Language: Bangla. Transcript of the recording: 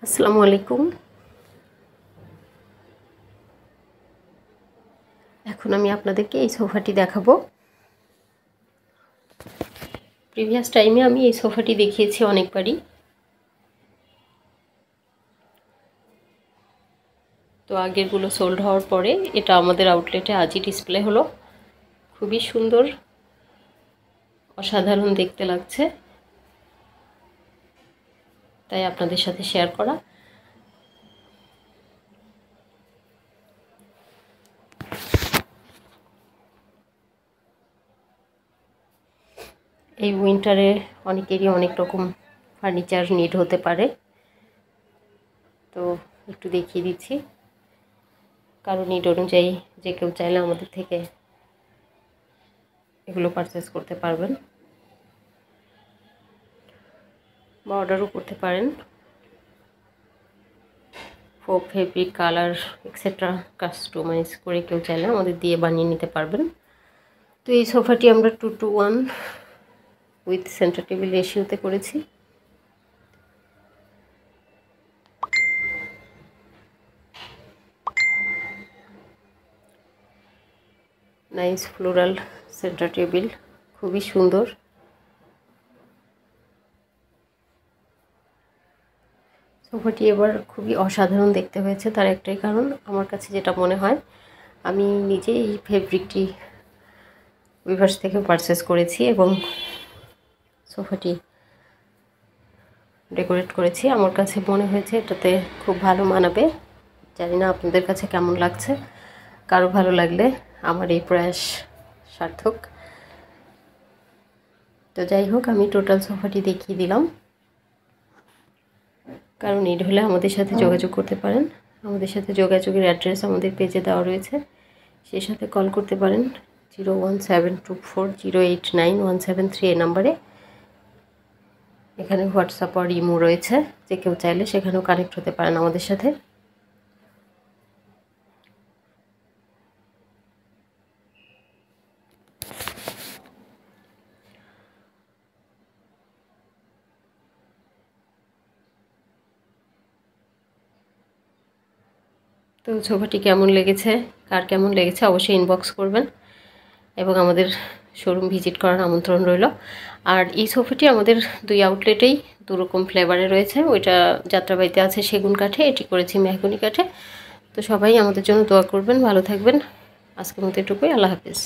আসসালামু আলাইকুম। এখন আমি আপনাদেরকে এই সোফাটি দেখাবো। প্রিভিয়াস টাইমে আমি এই সোফাটি দেখিয়েছি অনেকবারই। তো আগেরগুলো সোল্ড হওয়ার পরে এটা আমাদের আউটলেটে আজই ডিসপ্লে হলো। খুবই সুন্দর, অসাধারণ দেখতে লাগছে, তাই আপনাদের সাথে শেয়ার করা। এই উইন্টারে অনেকেরই অনেক রকম ফার্নিচার নিড হতে পারে, তো একটু দেখিয়ে দিচ্ছি। কারো নিড অনুযায়ী যে কেউ চাইলে আমাদের থেকে এগুলো পারচেস করতে পারবেন বা অর্ডারও করতে পারেন। Folk, fabric, colour extra customise করে কেউ চাইলে আমাদের দিয়ে বানিয়ে নিতে পারবেন। তো এই সোফাটি আমরা 2:1 উইথ সেন্টার টেবিল রেশিওতে করেছি। নাইস ফ্লোরাল সেন্টার টেবিল, খুবই সুন্দর। সোফাটি এবার খুবই অসাধারণ দেখতে হয়েছে, তার একটাই কারণ আমার কাছে যেটা মনে হয়, আমি নিজে এই ফেব্রিকটি উইভার্স থেকে পারচেস করেছি এবং সোফাটি ডেকোরেট করেছি। আমার কাছে মনে হয়েছে এটাতে খুব ভালো মানাবে। জানি না আপনাদের কাছে কেমন লাগছে, কারো ভালো লাগলে আমার এই প্রয়াস সার্থক। তো যাই হোক, আমি টোটাল সোফাটি দেখিয়ে দিলাম। কারো নিড হলে আমাদের সাথে যোগাযোগ করতে পারেন। আমাদের সাথে যোগাযোগের অ্যাড্রেস আমাদের পেজে দেওয়া রয়েছে, সেই সাথে কল করতে পারেন 01724089173 এই নাম্বারে। এখানে হোয়াটসঅ্যাপ আর ইমো রয়েছে, যে কেউ চাইলে সেখানেও কানেক্ট হতে পারেন আমাদের সাথে। তো সোফাটি কেমন লেগেছে, কার কেমন লেগেছে অবশ্যই ইনবক্স করবেন এবং আমাদের শোরুম ভিজিট করার আমন্ত্রণ রইল। আর এই সোফাটি আমাদের দুই আউটলেটেই দুরকম ফ্লেভারে রয়েছে। ওইটা যাত্রাবাড়িতে আছে সেগুন কাঠে, এটি করেছি মেহগনি কাঠে। তো সবাই আমাদের জন্য দোয়া করবেন, ভালো থাকবেন। আজকের মতো এটুকুই, আল্লাহ হাফিজ।